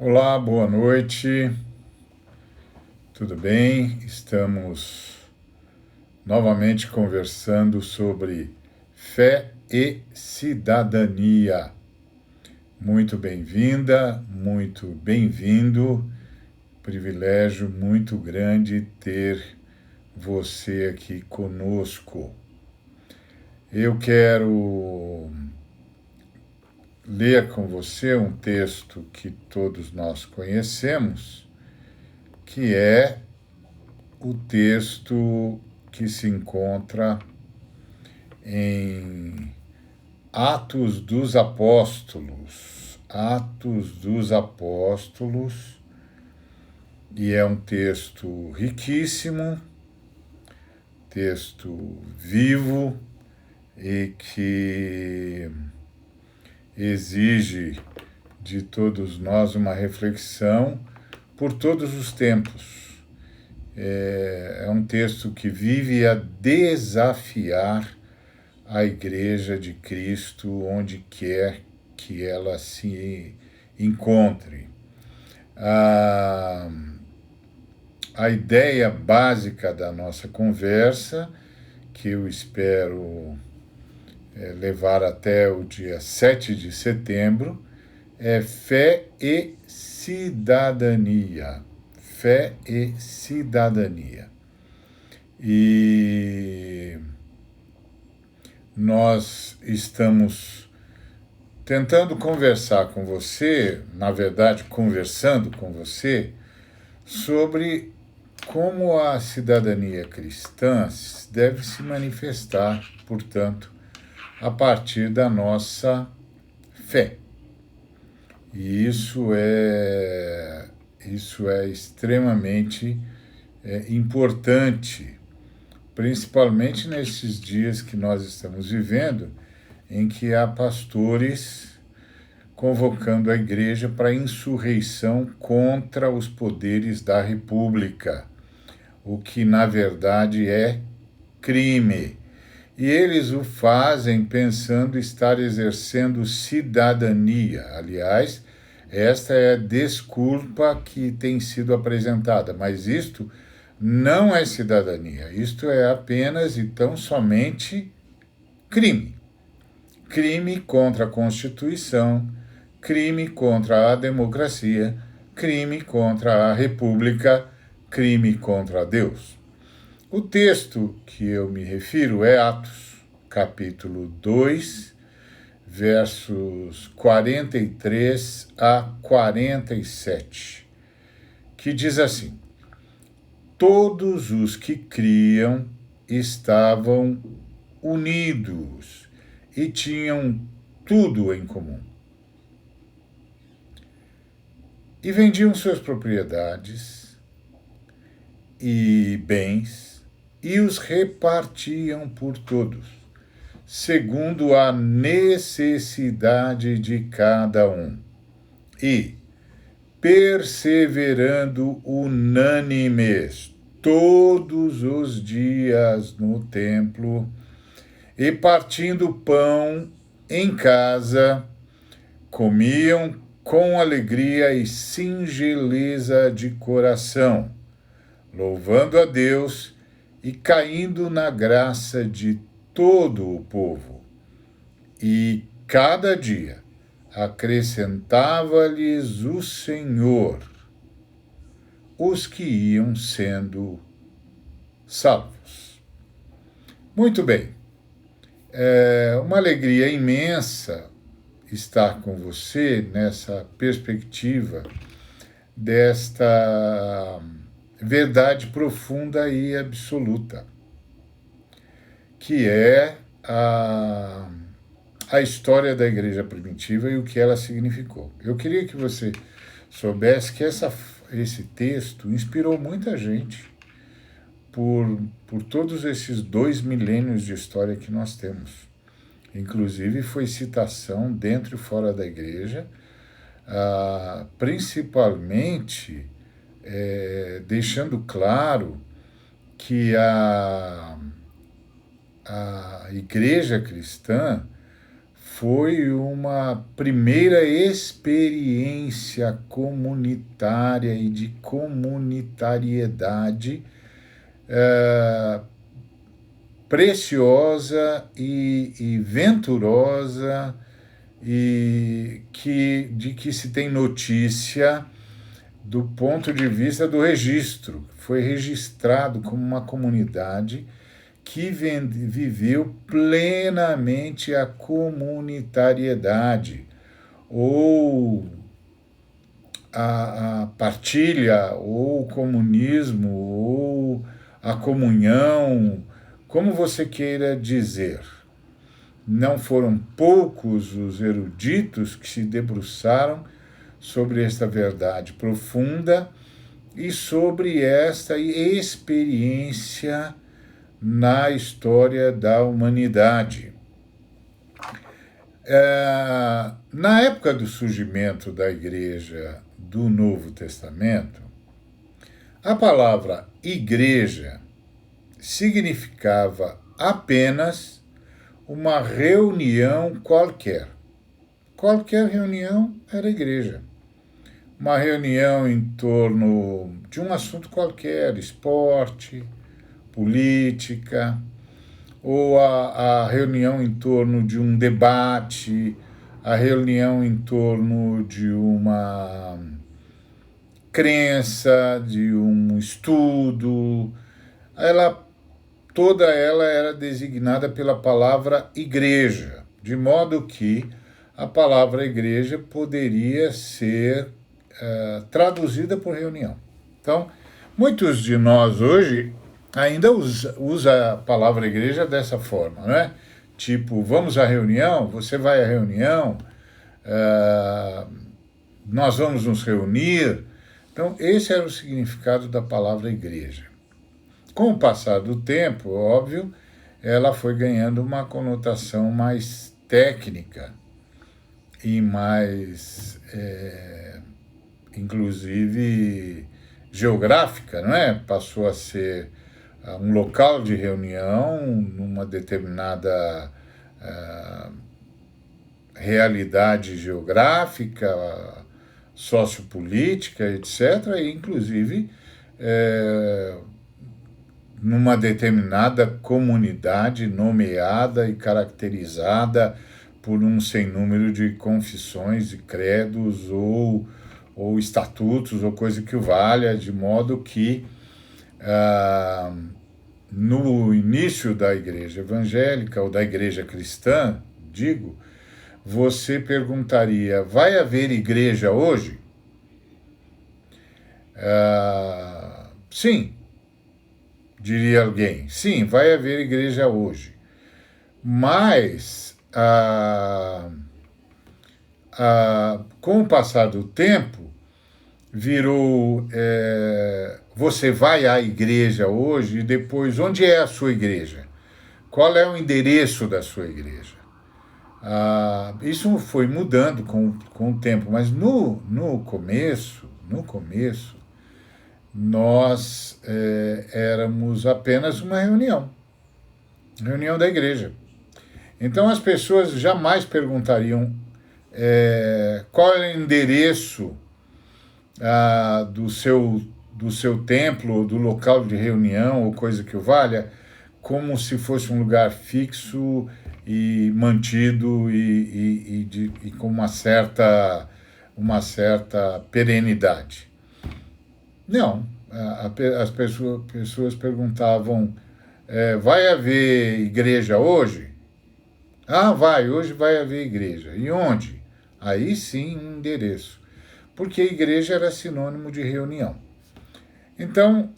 Olá, boa noite, tudo bem? Estamos novamente conversando sobre fé e cidadania. Muito bem-vinda, muito bem-vindo. Privilégio muito grande ter você aqui conosco. Eu quero ler com você um texto que todos nós conhecemos, que é o texto que se encontra em Atos dos Apóstolos. Atos dos Apóstolos, e é um texto riquíssimo, texto vivo e que exige de todos nós uma reflexão por todos os tempos. É um texto que vive a desafiar a Igreja de Cristo onde quer que ela se encontre. A ideia básica da nossa conversa, que eu espero levar até o dia 7 de setembro, é fé e cidadania. Fé e cidadania. E nós estamos tentando conversar com você, na verdade, conversando com você, sobre como a cidadania cristã deve se manifestar, portanto, a partir da nossa fé. E isso é extremamente importante, principalmente nesses dias que nós estamos vivendo, em que há pastores convocando a igreja para a insurreição contra os poderes da República, o que na verdade é crime. E eles o fazem pensando estar exercendo cidadania. Aliás, esta é a desculpa que tem sido apresentada, mas isto não é cidadania, isto é apenas e tão somente crime. Crime contra a Constituição, crime contra a democracia, crime contra a República, crime contra Deus. O texto que eu me refiro é Atos, capítulo 2, versos 43 a 47, que diz assim: todos os que criam estavam unidos e tinham tudo em comum. E vendiam suas propriedades e bens e os repartiam por todos, segundo a necessidade de cada um. E, perseverando unânimes todos os dias no templo, e partindo pão em casa, comiam com alegria e singeleza de coração, louvando a Deus e caindo na graça de todo o povo. E cada dia acrescentava-lhes o Senhor os que iam sendo salvos. Muito bem. É uma alegria imensa estar com você nessa perspectiva desta verdade profunda e absoluta, que é a história da igreja primitiva e o que ela significou. Eu queria que você soubesse que esse texto inspirou muita gente por todos esses 2 milênios de história que nós temos. Inclusive foi citação dentro e fora da igreja, principalmente deixando claro que a igreja cristã foi uma primeira experiência comunitária e de comunitariedade preciosa e venturosa e de que se tem notícia do ponto de vista do registro. Foi registrado como uma comunidade que viveu plenamente a comunitariedade, ou a partilha, ou o comunismo, ou a comunhão, como você queira dizer. Não foram poucos os eruditos que se debruçaram sobre esta verdade profunda e sobre esta experiência na história da humanidade. Na época do surgimento da Igreja do Novo Testamento, a palavra igreja significava apenas uma reunião qualquer. Qualquer reunião era igreja. Uma reunião em torno de um assunto qualquer, esporte, política, ou a reunião em torno de um debate, a reunião em torno de uma crença, de um estudo. Toda ela era designada pela palavra igreja, de modo que a palavra igreja poderia ser traduzida por reunião. Então, muitos de nós hoje ainda usa a palavra igreja dessa forma, né? Tipo, vamos à reunião, você vai à reunião, nós vamos nos reunir. Então, esse era o significado da palavra igreja. Com o passar do tempo, óbvio, ela foi ganhando uma conotação mais técnica e mais, inclusive, geográfica, não é? Passou a ser um local de reunião numa determinada realidade geográfica, sociopolítica, etc., e, inclusive, numa determinada comunidade nomeada e caracterizada por um sem número de confissões e credos ou estatutos ou coisa que o valha, de modo que no início da igreja evangélica ou da igreja cristã, digo, você perguntaria, vai haver igreja hoje? Sim, diria alguém. Sim, vai haver igreja hoje. Mas, com o passar do tempo, virou, você vai à igreja hoje e depois, onde é a sua igreja? Qual é o endereço da sua igreja? Isso foi mudando com o tempo, mas no começo, nós éramos apenas uma reunião da igreja. Então as pessoas jamais perguntariam qual é o endereço do seu templo, do local de reunião ou coisa que o valha, como se fosse um lugar fixo e mantido e com uma certa perenidade. Não, as pessoas perguntavam, vai haver igreja hoje? Hoje vai haver igreja. E onde? Aí sim, um endereço. Porque igreja era sinônimo de reunião. Então,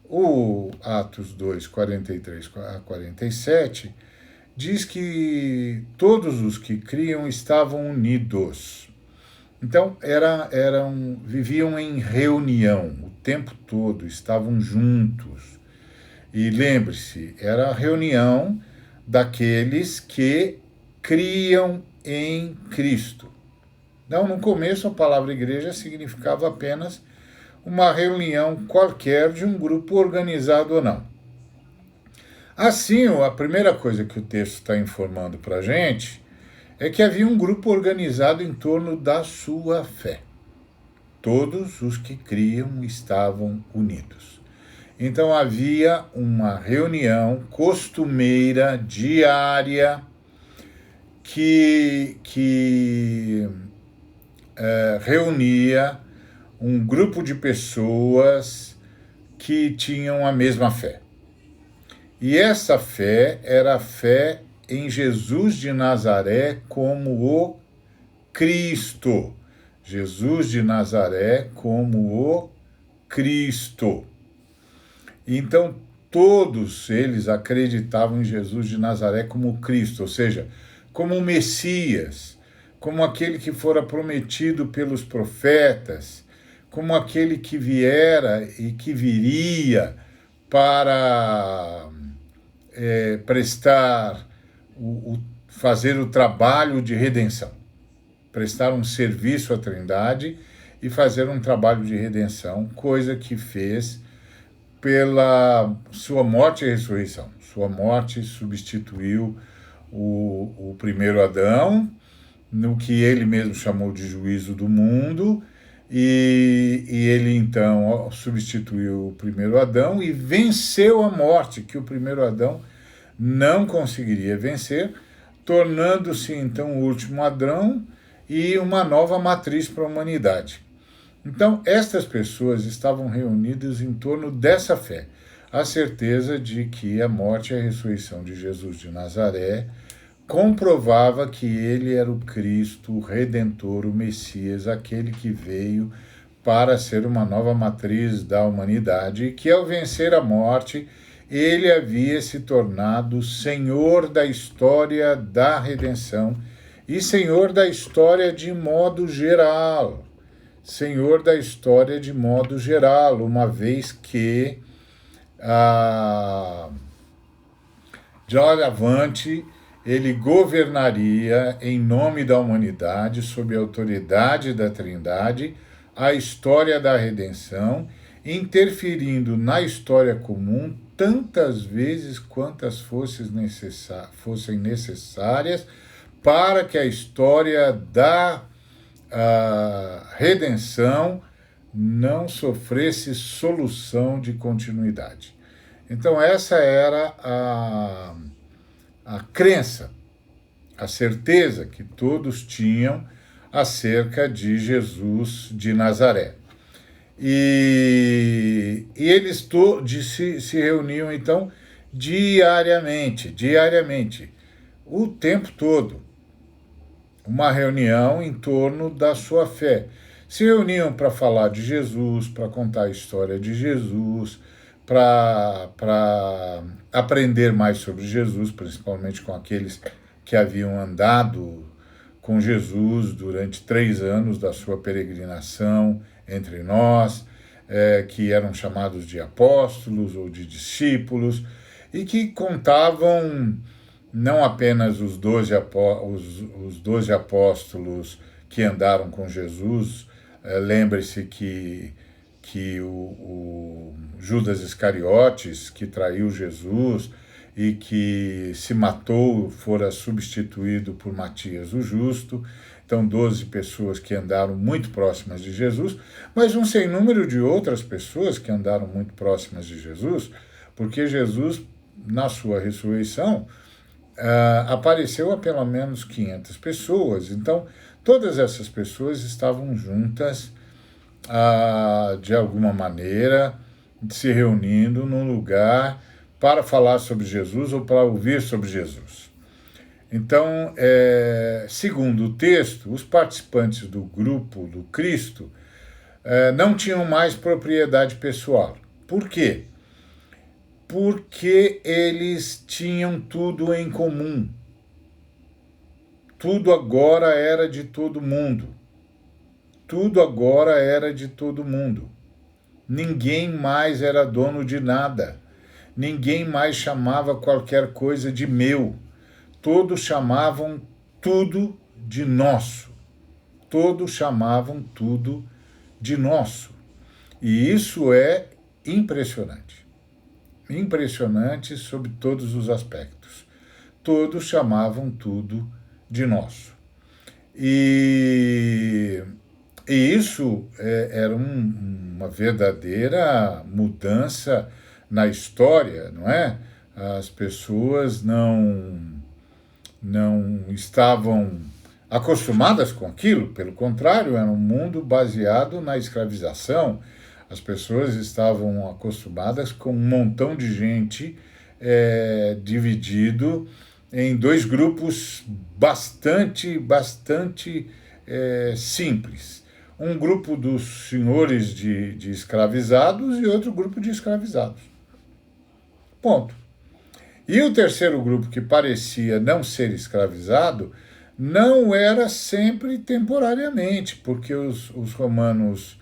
o Atos 2, 43 a 47, diz que todos os que criam estavam unidos. Então, viviam em reunião o tempo todo, estavam juntos. E lembre-se, era a reunião daqueles que criam em Cristo. Então, no começo, a palavra igreja significava apenas uma reunião qualquer de um grupo organizado ou não. Assim, a primeira coisa que o texto está informando para a gente é que havia um grupo organizado em torno da sua fé. Todos os que criam estavam unidos. Então havia uma reunião costumeira, diária, que reunia um grupo de pessoas que tinham a mesma fé. E essa fé era a fé em Jesus de Nazaré como o Cristo. Jesus de Nazaré como o Cristo. Então, todos eles acreditavam em Jesus de Nazaré como o Cristo, ou seja, como o Messias, como aquele que fora prometido pelos profetas, como aquele que viera e que viria para fazer o trabalho de redenção, prestar um serviço à Trindade e fazer um trabalho de redenção, coisa que fez pela sua morte e ressurreição. Sua morte substituiu o primeiro Adão, no que ele mesmo chamou de juízo do mundo, e ele então substituiu o primeiro Adão e venceu a morte, que o primeiro Adão não conseguiria vencer, tornando-se então o último Adão e uma nova matriz para a humanidade. Então, estas pessoas estavam reunidas em torno dessa fé, a certeza de que a morte e a ressurreição de Jesus de Nazaré comprovava que ele era o Cristo, o Redentor, o Messias, aquele que veio para ser uma nova matriz da humanidade e que, ao vencer a morte, ele havia se tornado Senhor da história da redenção e Senhor da história de modo geral. Senhor da história de modo geral, uma vez que de hora avante ele governaria em nome da humanidade, sob a autoridade da Trindade, a história da redenção, interferindo na história comum tantas vezes quantas fossem necessárias para que a história da redenção não sofresse solução de continuidade. Então essa era a crença, a certeza que todos tinham acerca de Jesus de Nazaré. E eles se reuniam, então, diariamente, o tempo todo. Uma reunião em torno da sua fé. Se reuniam para falar de Jesus, para contar a história de Jesus, para aprender mais sobre Jesus, principalmente com aqueles que haviam andado com Jesus durante 3 anos da sua peregrinação entre nós, que eram chamados de apóstolos ou de discípulos, e que contavam não apenas os 12 apóstolos que andaram com Jesus. Lembre-se que o Judas Iscariotes, que traiu Jesus e que se matou, fora substituído por Matias o Justo. Então, 12 pessoas que andaram muito próximas de Jesus, mas um sem número de outras pessoas que andaram muito próximas de Jesus, porque Jesus, na sua ressurreição, apareceu a pelo menos 500 pessoas. Então, todas essas pessoas estavam juntas, de alguma maneira, se reunindo num lugar para falar sobre Jesus ou para ouvir sobre Jesus. Então, segundo o texto, os participantes do grupo do Cristo não tinham mais propriedade pessoal. Por quê? Porque eles tinham tudo em comum. Tudo agora era de todo mundo. Tudo agora era de todo mundo. Ninguém mais era dono de nada. Ninguém mais chamava qualquer coisa de meu. Todos chamavam tudo de nosso. Todos chamavam tudo de nosso. E isso é impressionante. impressionante sob todos os aspectos. Todos chamavam tudo de nosso. E isso era uma verdadeira mudança na história, não é? As pessoas não estavam acostumadas com aquilo, pelo contrário, era um mundo baseado na escravização. As pessoas estavam acostumadas com um montão de gente dividido em dois grupos bastante simples. Um grupo dos senhores de escravizados e outro grupo de escravizados. Ponto. E o terceiro grupo, que parecia não ser escravizado, não era sempre temporariamente, porque os romanos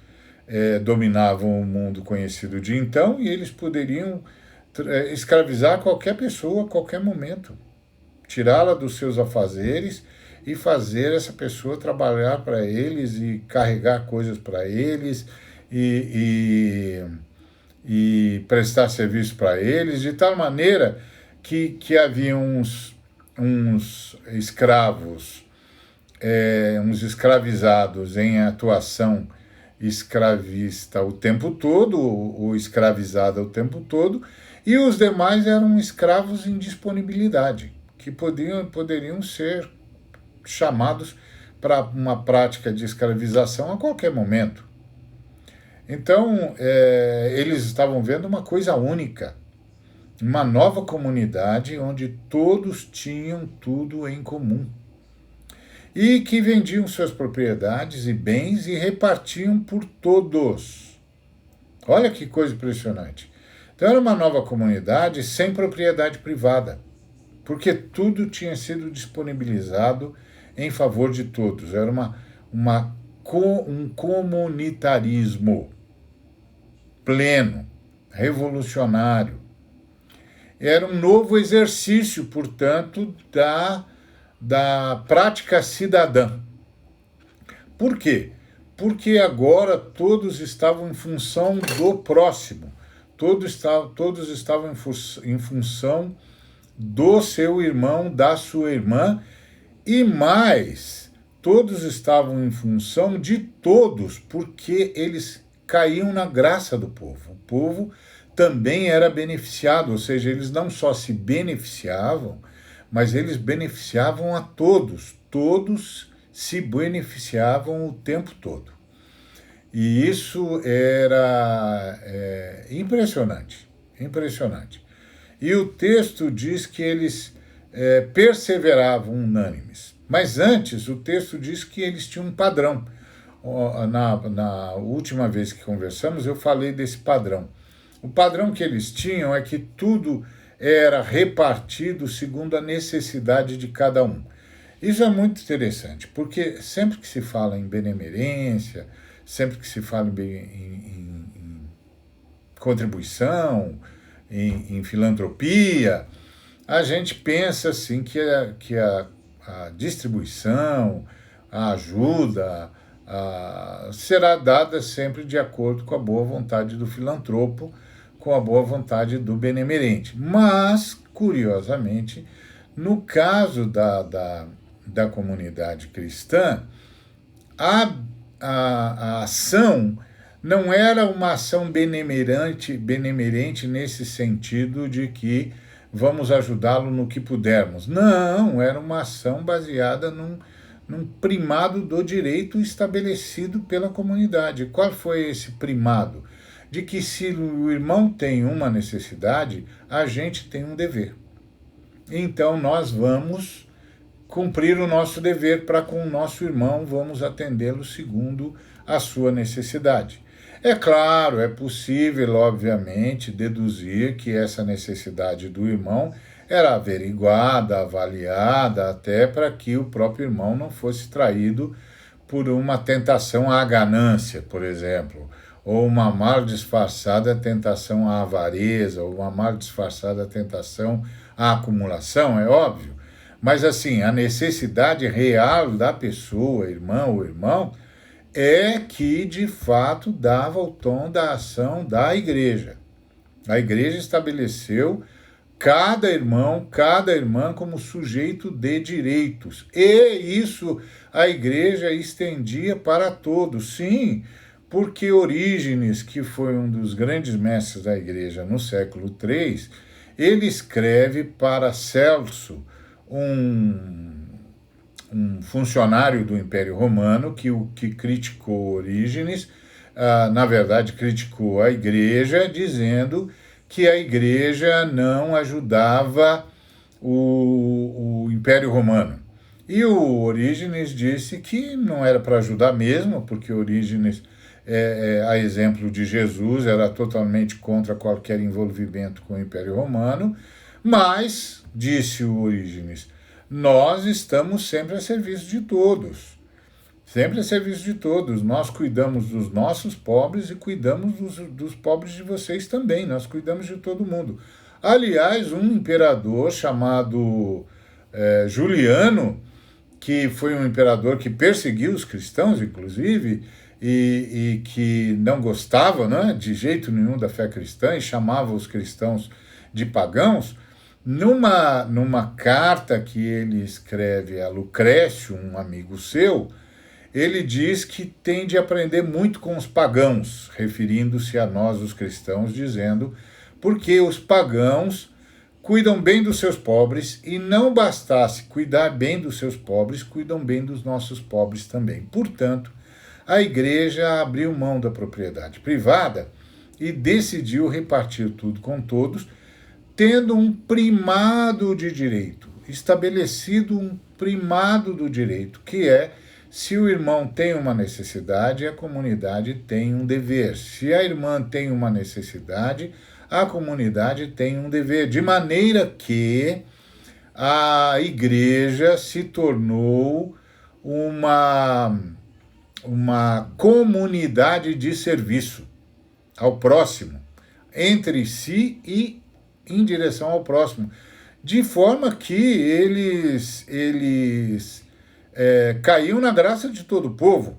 dominavam o mundo conhecido de então e eles poderiam escravizar qualquer pessoa a qualquer momento, tirá-la dos seus afazeres e fazer essa pessoa trabalhar para eles e carregar coisas para eles e prestar serviço para eles, de tal maneira que havia uns escravos, uns escravizados em atuação escravista o tempo todo, ou escravizada o tempo todo, e os demais eram escravos em disponibilidade, que poderiam ser chamados para uma prática de escravização a qualquer momento. Então, eles estavam vendo uma coisa única, uma nova comunidade onde todos tinham tudo em comum e que vendiam suas propriedades e bens e repartiam por todos. Olha que coisa impressionante. Então era uma nova comunidade sem propriedade privada, porque tudo tinha sido disponibilizado em favor de todos. Era um comunitarismo pleno, revolucionário. Era um novo exercício, portanto, da prática cidadã. Por quê? Porque agora todos estavam em função do próximo, todos estavam em função do seu irmão, da sua irmã, e mais, todos estavam em função de todos, porque eles caíam na graça do povo. O povo também era beneficiado, ou seja, eles não só se beneficiavam, mas eles beneficiavam a todos. Todos se beneficiavam o tempo todo. E isso era impressionante, impressionante. E o texto diz que eles perseveravam unânimes. Mas antes, o texto diz que eles tinham um padrão. Na última vez que conversamos, eu falei desse padrão. O padrão que eles tinham é que tudo era repartido segundo a necessidade de cada um. Isso é muito interessante, porque sempre que se fala em benemerência, sempre que se fala em contribuição, em filantropia, a gente pensa assim que a distribuição, a ajuda, será dada sempre de acordo com a boa vontade do filantropo, com a boa vontade do benemerente. Mas, curiosamente, no caso da comunidade cristã, a ação não era uma ação benemerente nesse sentido de que vamos ajudá-lo no que pudermos. Não, era uma ação baseada num primado do direito estabelecido pela comunidade. Qual foi esse primado? De que se o irmão tem uma necessidade, a gente tem um dever. Então nós vamos cumprir o nosso dever para com o nosso irmão, vamos atendê-lo segundo a sua necessidade. É claro, é possível, obviamente, deduzir que essa necessidade do irmão era averiguada, avaliada, até para que o próprio irmão não fosse traído por uma tentação à ganância, por exemplo, ou uma mal disfarçada tentação à avareza, ou uma mal disfarçada tentação à acumulação, é óbvio. Mas, assim, a necessidade real da pessoa, irmão ou irmão, é que, de fato, dava o tom da ação da igreja. A igreja estabeleceu cada irmão, cada irmã como sujeito de direitos. E isso a igreja estendia para todos. Sim, porque Orígenes, que foi um dos grandes mestres da igreja no século III, ele escreve para Celso, um funcionário do Império Romano que criticou Orígenes, na verdade criticou a igreja, dizendo que a igreja não ajudava o Império Romano. E o Orígenes disse que não era para ajudar mesmo, porque Orígenes, a exemplo de Jesus, era totalmente contra qualquer envolvimento com o Império Romano, mas, disse o Orígenes, nós estamos sempre a serviço de todos. Sempre a serviço de todos. Nós cuidamos dos nossos pobres e cuidamos dos pobres de vocês também. Nós cuidamos de todo mundo. Aliás, um imperador chamado Juliano, que foi um imperador que perseguiu os cristãos, inclusive, e que não gostava, né, de jeito nenhum da fé cristã e chamava os cristãos de pagãos, numa carta que ele escreve a Lucrécio, um amigo seu, ele diz que tem de aprender muito com os pagãos, referindo-se a nós, os cristãos, dizendo porque os pagãos cuidam bem dos seus pobres e não bastasse cuidar bem dos seus pobres, cuidam bem dos nossos pobres também. Portanto, a igreja abriu mão da propriedade privada e decidiu repartir tudo com todos, tendo um primado de direito, estabelecido um primado do direito, que é, se o irmão tem uma necessidade, a comunidade tem um dever. Se a irmã tem uma necessidade, a comunidade tem um dever. De maneira que a igreja se tornou uma comunidade de serviço ao próximo, entre si e em direção ao próximo, de forma que eles caíam na graça de todo o povo.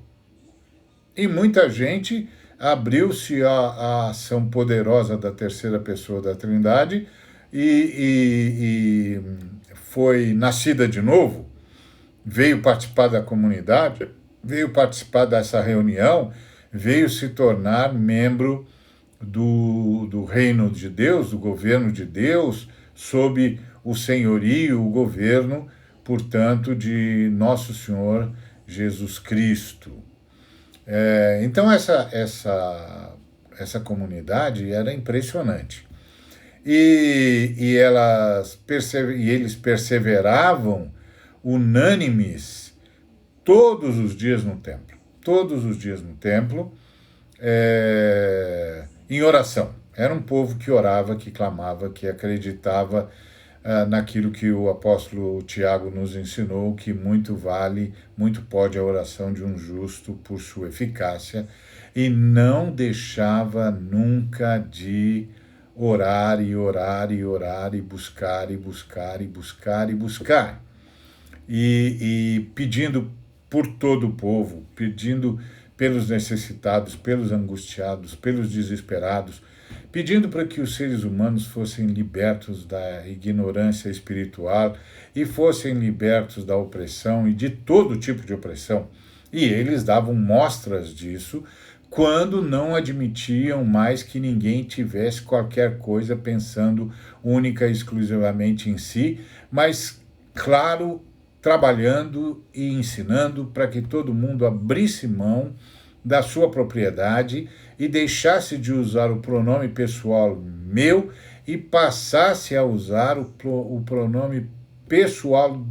E muita gente abriu-se à ação poderosa da terceira pessoa da Trindade e foi nascida de novo, veio participar da comunidade, veio participar dessa reunião, veio se tornar membro do reino de Deus, do governo de Deus, sob o senhorio, o governo, portanto, de Nosso Senhor Jesus Cristo. Então, essa comunidade era impressionante. E eles perseveravam unânimes todos os dias no templo, em oração. Era um povo que orava, que clamava, que acreditava naquilo que o apóstolo Tiago nos ensinou, que muito vale, muito pode a oração de um justo por sua eficácia, e não deixava nunca de orar e orar e orar e buscar e buscar e buscar e buscar. E pedindo por todo o povo, pedindo pelos necessitados, pelos angustiados, pelos desesperados, pedindo para que os seres humanos fossem libertos da ignorância espiritual e fossem libertos da opressão e de todo tipo de opressão. E eles davam mostras disso quando não admitiam mais que ninguém tivesse qualquer coisa pensando única e exclusivamente em si, mas, claro, trabalhando e ensinando para que todo mundo abrisse mão da sua propriedade e deixasse de usar o pronome pessoal meu e passasse a usar o pronome pessoal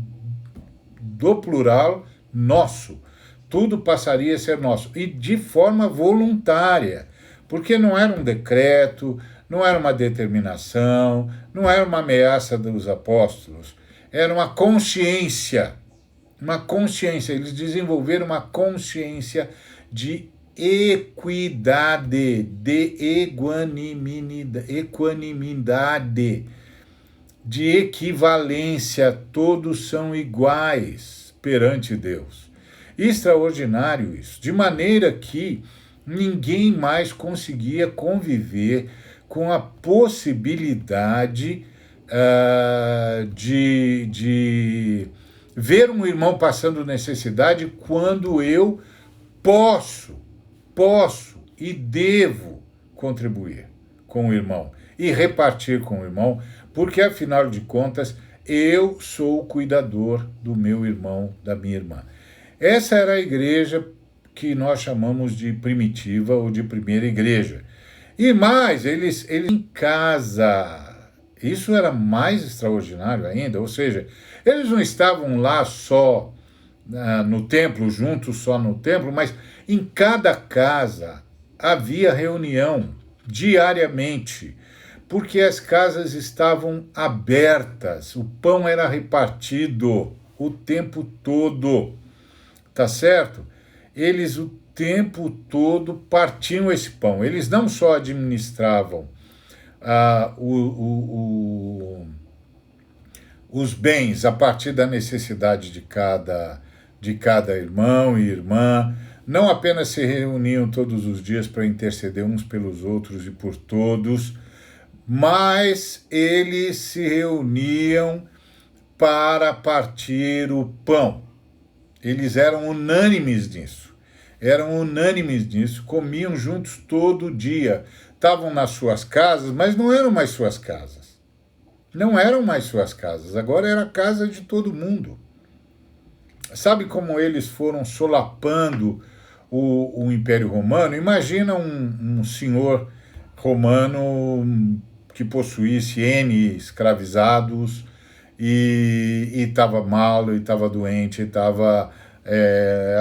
do plural nosso. Tudo passaria a ser nosso, e de forma voluntária, porque não era um decreto, não era uma determinação, não era uma ameaça dos apóstolos, era uma consciência, eles desenvolveram uma consciência de equidade, de equanimidade, de equivalência, todos são iguais perante Deus. Extraordinário isso, de maneira que ninguém mais conseguia conviver com a possibilidade de ver um irmão passando necessidade quando eu posso e devo contribuir com o irmão e repartir com o irmão, porque afinal de contas eu sou o cuidador do meu irmão, da minha irmã. Essa era a igreja que nós chamamos de primitiva ou de primeira igreja. E mais, eles em casa. Isso era mais extraordinário ainda, ou seja, eles não estavam lá só no templo, juntos só no templo, mas em cada casa havia reunião diariamente, porque as casas estavam abertas, o pão era repartido o tempo todo, tá certo? Eles o tempo todo partiam esse pão, eles não só administravam os bens a partir da necessidade de cada irmão e irmã, não apenas se reuniam todos os dias para interceder uns pelos outros e por todos, mas eles se reuniam para partir o pão. Eles eram unânimes nisso, comiam juntos todo dia, estavam nas suas casas, mas não eram mais suas casas. Agora era a casa de todo mundo. Sabe como eles foram solapando o Império Romano? Imagina um senhor romano que possuísse N escravizados e estava mal, e estava doente, e estava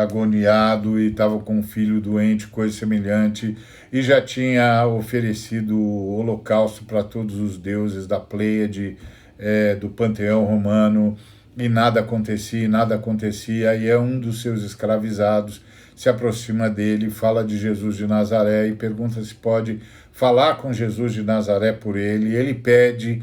agoniado, e estava com um filho doente, coisa semelhante, e já tinha oferecido holocausto para todos os deuses da Pleiade, do panteão romano, e nada acontecia, e um dos seus escravizados se aproxima dele, fala de Jesus de Nazaré e pergunta se pode falar com Jesus de Nazaré por ele. Ele pede,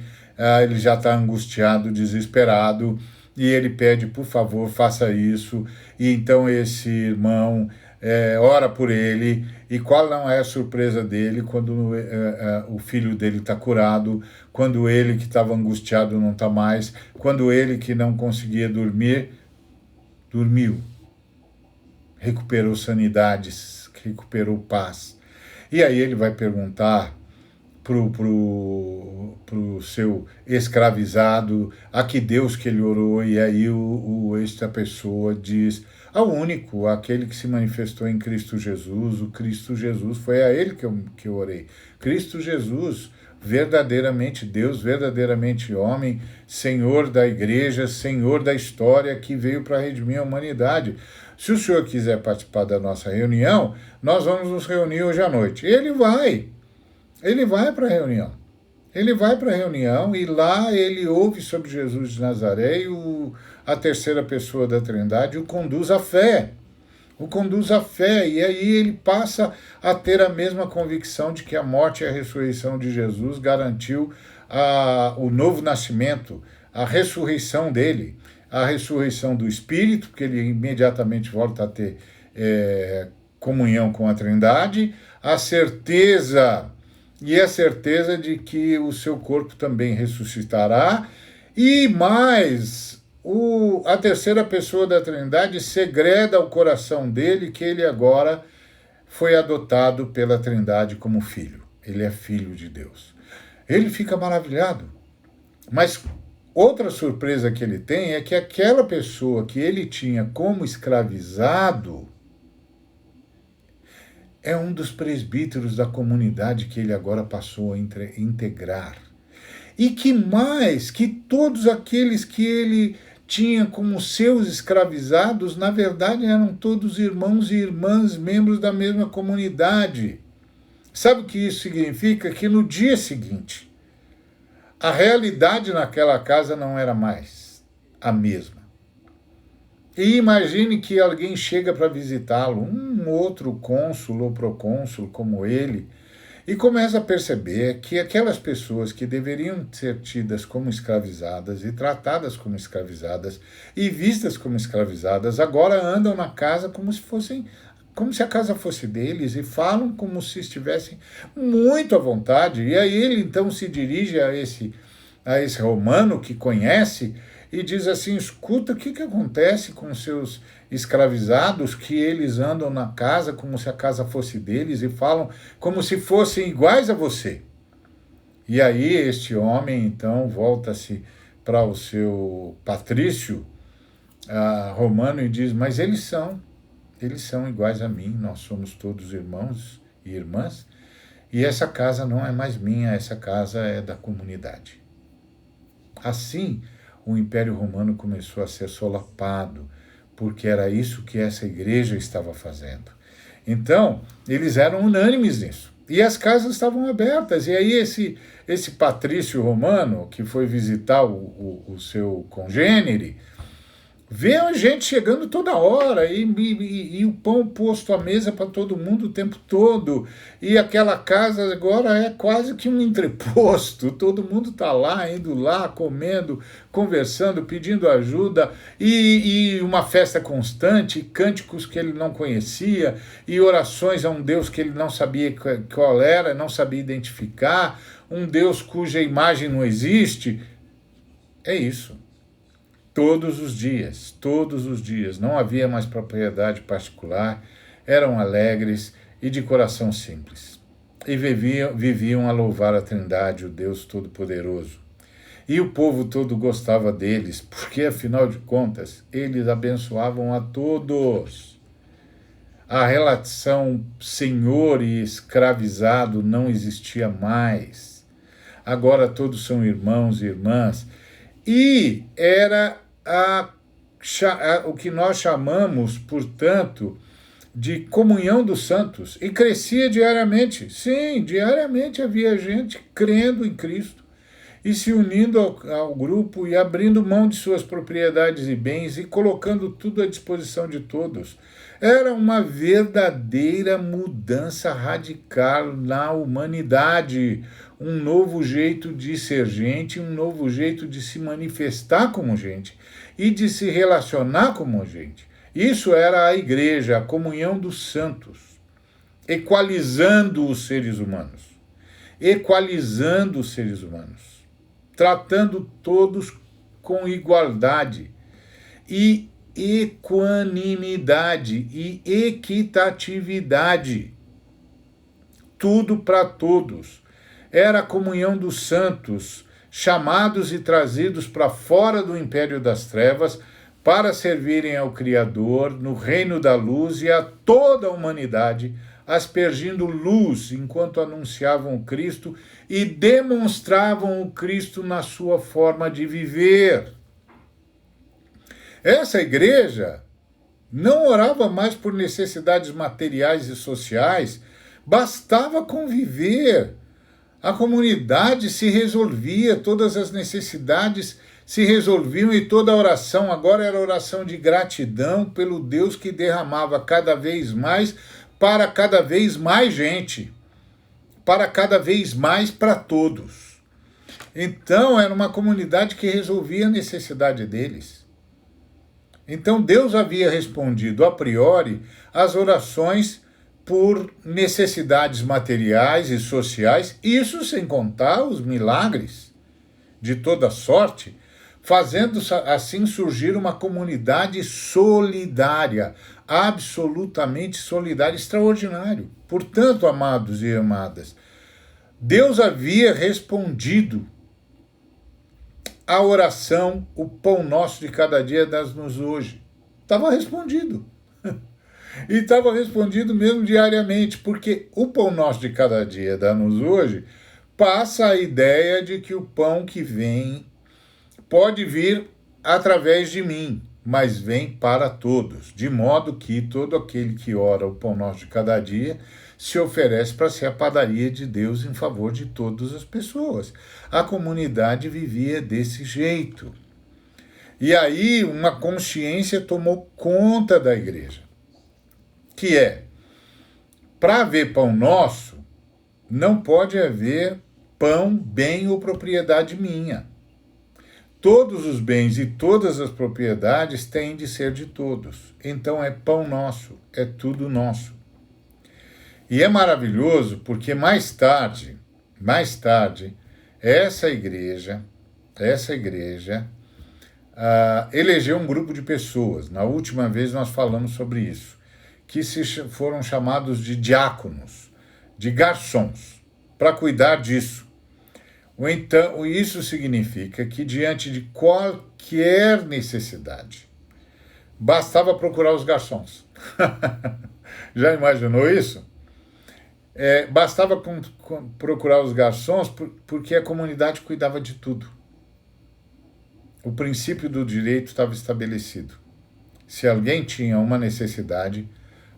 ele já está angustiado, desesperado, e ele pede, por favor, faça isso. E então esse irmão ora por ele, e qual não é a surpresa dele quando o filho dele está curado, quando ele que estava angustiado não está mais, quando ele que não conseguia dormir, dormiu, recuperou sanidades, recuperou paz. E aí ele vai perguntar pro seu escravizado a que Deus que ele orou, e aí esta pessoa diz: ao único, aquele que se manifestou em Cristo Jesus, o Cristo Jesus, foi a ele que eu orei. Cristo Jesus, verdadeiramente Deus, verdadeiramente homem, Senhor da igreja, Senhor da história, que veio para redimir a humanidade. Se o senhor quiser participar da nossa reunião, nós vamos nos reunir hoje à noite. Ele vai para a reunião. Ele vai para a reunião e lá ele ouve sobre Jesus de Nazaré, e a terceira pessoa da Trindade o conduz à fé. E aí ele passa a ter a mesma convicção de que a morte e a ressurreição de Jesus garantiu o novo nascimento, a ressurreição dele, a ressurreição do Espírito, porque ele imediatamente volta a ter comunhão com a Trindade, a certeza de que o seu corpo também ressuscitará, e mais, a terceira pessoa da Trindade segreda ao coração dele que ele agora foi adotado pela Trindade como filho. Ele é filho de Deus. Ele fica maravilhado. Mas outra surpresa que ele tem é que aquela pessoa que ele tinha como escravizado é um dos presbíteros da comunidade que ele agora passou a integrar. E que todos aqueles que ele tinha como seus escravizados, na verdade eram todos irmãos e irmãs, membros da mesma comunidade. Sabe o que isso significa? Que no dia seguinte, a realidade naquela casa não era mais a mesma. E imagine que alguém chega para visitá-lo, um outro cônsul ou procônsul como ele, e começa a perceber que aquelas pessoas que deveriam ser tidas como escravizadas e tratadas como escravizadas e vistas como escravizadas, agora andam na casa como se fossem como se a casa fosse deles, e falam como se estivessem muito à vontade. E aí ele então se dirige a esse romano que conhece e diz assim: escuta, o que acontece com os seus escravizados, que eles andam na casa como se a casa fosse deles e falam como se fossem iguais a você. E aí este homem então volta-se para o seu patrício romano e diz: mas eles são iguais a mim, nós somos todos irmãos e irmãs, e essa casa não é mais minha, essa casa é da comunidade. Assim, o Império Romano começou a ser solapado, porque era isso que essa igreja estava fazendo. Então, eles eram unânimes nisso. E as casas estavam abertas. E aí esse patrício romano, que foi visitar o seu congênere, vê a gente chegando toda hora e o pão posto à mesa para todo mundo o tempo todo. E aquela casa agora é quase que um entreposto. Todo mundo está lá, indo lá, comendo, conversando, pedindo ajuda. E uma festa constante, cânticos que ele não conhecia, e orações a um Deus que ele não sabia qual era, não sabia identificar, um Deus cuja imagem não existe. É isso. Todos os dias, não havia mais propriedade particular, eram alegres e de coração simples. E viviam a louvar a Trindade, o Deus Todo-Poderoso. E o povo todo gostava deles, porque, afinal de contas, eles abençoavam a todos. A relação senhor e escravizado não existia mais. Agora todos são irmãos e irmãs. E era o que nós chamamos, portanto, de comunhão dos santos, e crescia diariamente. Sim, diariamente havia gente crendo em Cristo e se unindo ao grupo e abrindo mão de suas propriedades e bens e colocando tudo à disposição de todos. Era uma verdadeira mudança radical na humanidade, um novo jeito de ser gente, um novo jeito de se manifestar como gente e de se relacionar como gente. Isso era a igreja, a comunhão dos santos, equalizando os seres humanos, tratando todos com igualdade e equanimidade e equitatividade. Tudo para todos. Era a comunhão dos santos, chamados e trazidos para fora do império das trevas para servirem ao Criador no reino da luz e a toda a humanidade, aspergindo luz enquanto anunciavam o Cristo e demonstravam o Cristo na sua forma de viver. Essa igreja não orava mais por necessidades materiais e sociais, bastava conviver. A comunidade se resolvia, todas as necessidades se resolviam e toda a oração agora era oração de gratidão pelo Deus que derramava cada vez mais para cada vez mais gente, para cada vez mais para todos. Então era uma comunidade que resolvia a necessidade deles. Então Deus havia respondido a priori às orações por necessidades materiais e sociais, isso sem contar os milagres de toda sorte, fazendo assim surgir uma comunidade solidária, absolutamente solidária, extraordinário. Portanto, amados e amadas, Deus havia respondido a oração, o pão nosso de cada dia dás-nos hoje. Estava respondido. E estava respondido mesmo diariamente, porque o pão nosso de cada dia dá-nos hoje passa a ideia de que o pão que vem pode vir através de mim, mas vem para todos, de modo que todo aquele que ora o pão nosso de cada dia se oferece para ser a padaria de Deus em favor de todas as pessoas. A comunidade vivia desse jeito. E aí uma consciência tomou conta da igreja, que é, para haver pão nosso, não pode haver pão, bem ou propriedade minha. todos os bens e todas as propriedades têm de ser de todos. Então é pão nosso, é tudo nosso. E é maravilhoso porque mais tarde, essa igreja, elegeu um grupo de pessoas. Na última vez nós falamos sobre isso, que foram chamados de diáconos, de garçons, para cuidar disso. Então, isso significa que diante de qualquer necessidade, bastava procurar os garçons. Já imaginou isso? Bastava procurar os garçons porque a comunidade cuidava de tudo. O princípio do direito estava estabelecido. Se alguém tinha uma necessidade,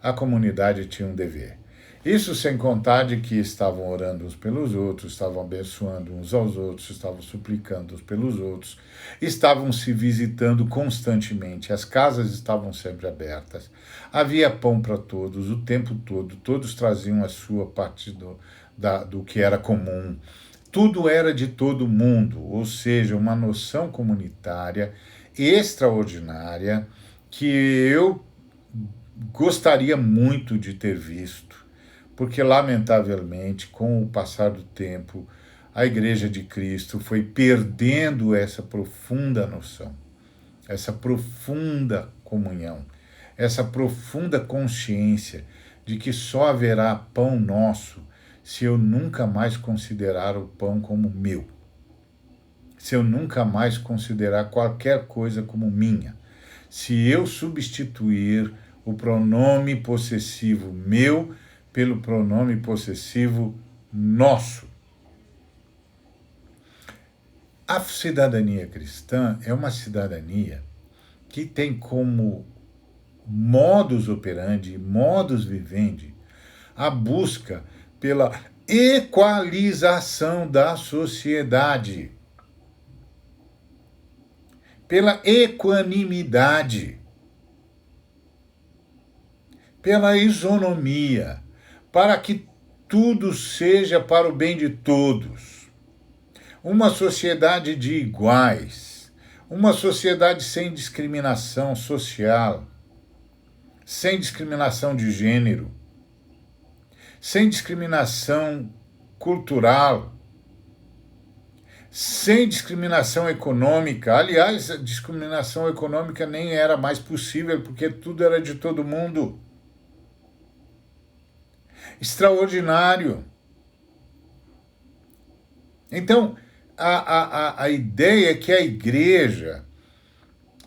a comunidade tinha um dever. Isso sem contar de que estavam orando uns pelos outros, estavam abençoando uns aos outros, estavam suplicando uns pelos outros, estavam se visitando constantemente, as casas estavam sempre abertas, havia pão para todos o tempo todo, todos traziam a sua parte do que era comum, tudo era de todo mundo, ou seja, uma noção comunitária extraordinária que eu gostaria muito de ter visto, porque, lamentavelmente, com o passar do tempo, a Igreja de Cristo foi perdendo essa profunda noção, essa profunda comunhão, essa profunda consciência de que só haverá pão nosso se eu nunca mais considerar o pão como meu, se eu nunca mais considerar qualquer coisa como minha, se eu substituir o pronome possessivo meu pelo pronome possessivo nosso. A cidadania cristã é uma cidadania que tem como modus operandi, modus vivendi, a busca pela equalização da sociedade, pela equanimidade, pela isonomia, para que tudo seja para o bem de todos. Uma sociedade de iguais, uma sociedade sem discriminação social, sem discriminação de gênero, sem discriminação cultural, sem discriminação econômica. Aliás, a discriminação econômica nem era mais possível, porque tudo era de todo mundo. Extraordinário. Então, a ideia é que a igreja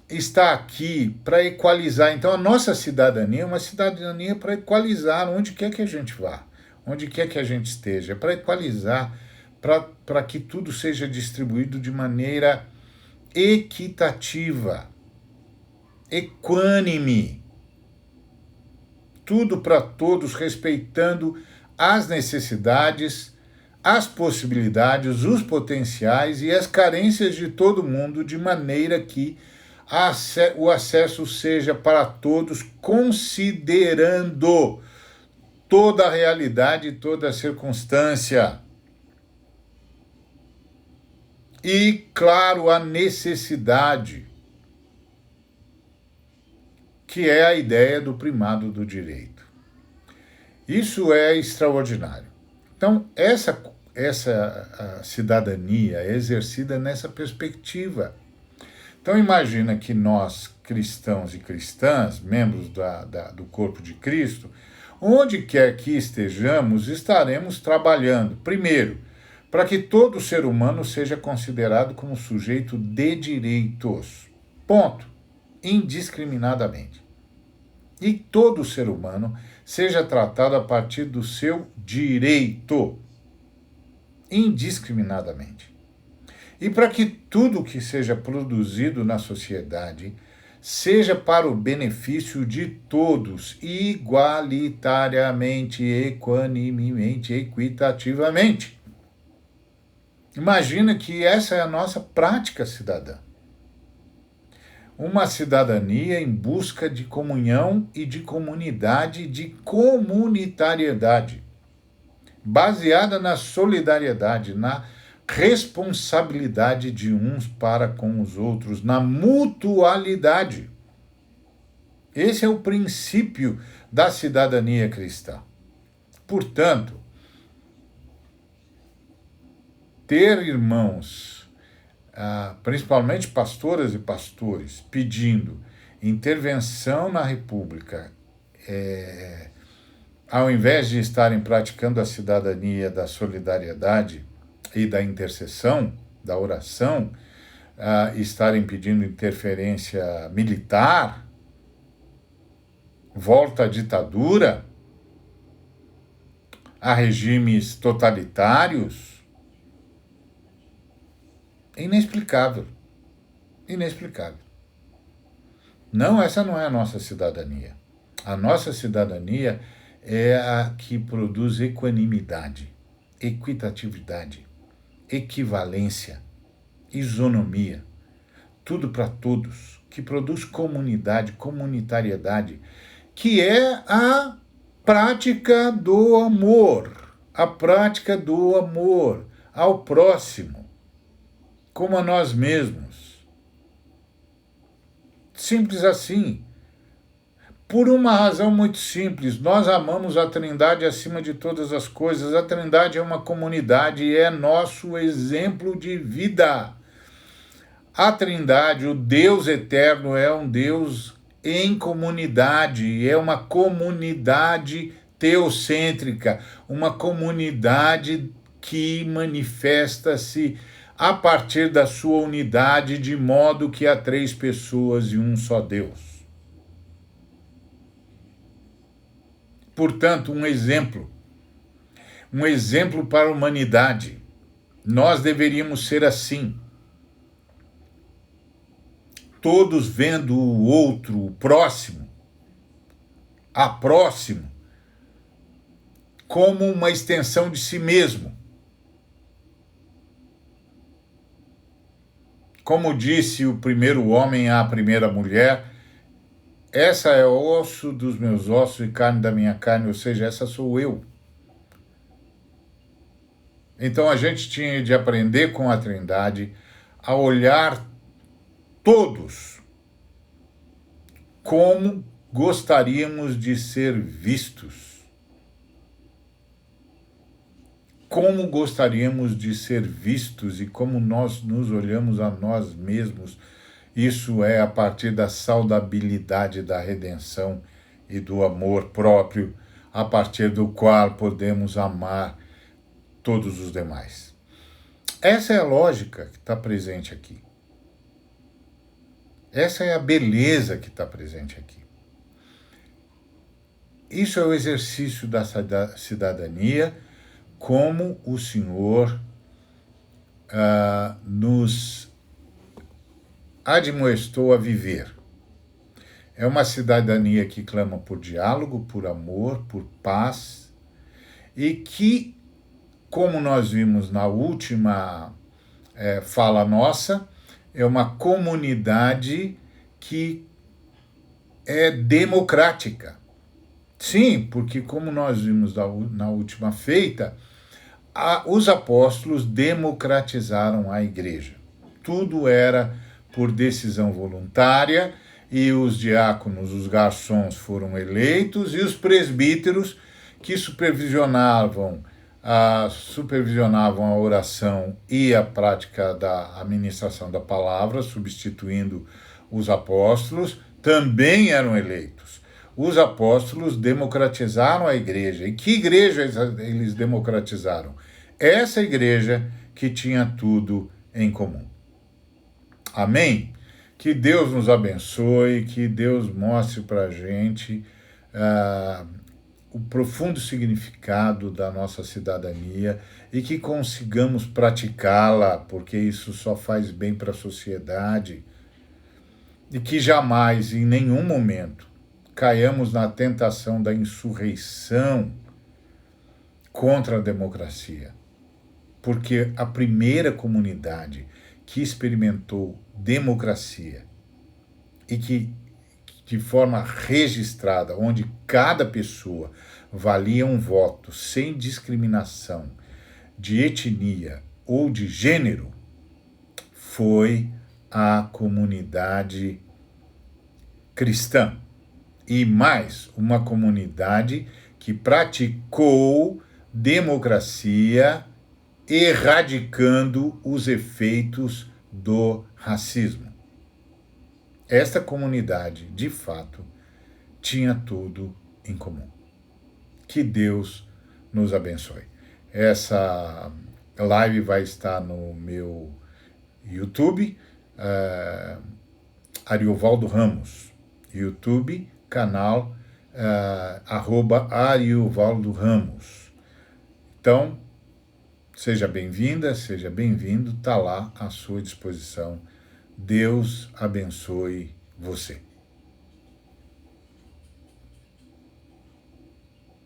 está aqui para equalizar. Então, a nossa cidadania é uma cidadania para equalizar onde quer que a gente vá, onde quer que a gente esteja, para equalizar, para que tudo seja distribuído de maneira equitativa, equânime. Tudo para todos, respeitando as necessidades, as possibilidades, os potenciais e as carências de todo mundo, de maneira que o acesso seja para todos, considerando toda a realidade, toda a circunstância. E, claro, a necessidade, que é a ideia do primado do direito. Isso é extraordinário. Então, essa a cidadania é exercida nessa perspectiva. Então, imagina que nós, cristãos e cristãs, membros do corpo de Cristo, onde quer que estejamos, estaremos trabalhando, primeiro, para que todo ser humano seja considerado como sujeito de direitos. Ponto. Indiscriminadamente. E todo ser humano seja tratado a partir do seu direito, indiscriminadamente. E para que tudo que seja produzido na sociedade seja para o benefício de todos, igualitariamente, equanimemente, equitativamente. Imagina que essa é a nossa prática cidadã. Uma cidadania em busca de comunhão e de comunidade, de comunitariedade, baseada na solidariedade, na responsabilidade de uns para com os outros, na mutualidade. Esse é o princípio da cidadania cristã. Portanto, ter irmãos, principalmente pastoras e pastores, pedindo intervenção na República, ao invés de estarem praticando a cidadania da solidariedade e da intercessão, da oração, estarem pedindo interferência militar, volta à ditadura, a regimes totalitários, inexplicável. Inexplicável. Não, essa não é a nossa cidadania. A nossa cidadania é a que produz equanimidade, equitatividade, equivalência, isonomia, tudo para todos, que produz comunidade, comunitariedade, que é a prática do amor, a prática do amor ao próximo, como a nós mesmos. Simples assim. Por uma razão muito simples, nós amamos a Trindade acima de todas as coisas. A Trindade é uma comunidade e é nosso exemplo de vida. A Trindade, o Deus eterno, é um Deus em comunidade, é uma comunidade teocêntrica, uma comunidade que manifesta-se a partir da sua unidade, de modo que há 3 pessoas e um só Deus. Portanto, um exemplo para a humanidade. Nós deveríamos ser assim. Todos vendo o outro, o próximo, a próximo, como uma extensão de si mesmo. Como disse o primeiro homem à primeira mulher, essa é osso dos meus ossos e carne da minha carne, ou seja, essa sou eu. Então a gente tinha de aprender com a Trindade a olhar todos como gostaríamos de ser vistos. Como gostaríamos de ser vistos e como nós nos olhamos a nós mesmos. Isso é a partir da saudabilidade da redenção e do amor próprio, a partir do qual podemos amar todos os demais. Essa é a lógica que está presente aqui. Essa é a beleza que está presente aqui. Isso é o exercício da cidadania, como o Senhor nos admoestou a viver. É uma cidadania que clama por diálogo, por amor, por paz, e que, como nós vimos na última fala nossa, é uma comunidade que é democrática. Sim, porque como nós vimos na última feita, os apóstolos democratizaram a igreja. Tudo era por decisão voluntária, e os diáconos, os garçons foram eleitos, e os presbíteros que supervisionavam a oração e a prática da administração da palavra, substituindo os apóstolos, também eram eleitos. Os apóstolos democratizaram a igreja. E que igreja eles democratizaram? Essa igreja que tinha tudo em comum. Amém? Que Deus nos abençoe, que Deus mostre para a gente o profundo significado da nossa cidadania e que consigamos praticá-la, porque isso só faz bem para a sociedade, e que jamais, em nenhum momento, caiamos na tentação da insurreição contra a democracia, porque a primeira comunidade que experimentou democracia e que de forma registrada, onde cada pessoa valia um voto sem discriminação de etnia ou de gênero foi a comunidade cristã. E mais, uma comunidade que praticou democracia, erradicando os efeitos do racismo. Esta comunidade, de fato, tinha tudo em comum. Que Deus nos abençoe. Essa live vai estar no meu YouTube, Ariovaldo Ramos. YouTube, canal, @Ariovaldo Ramos. Então, seja bem-vinda, seja bem-vindo, está lá à sua disposição. Deus abençoe você.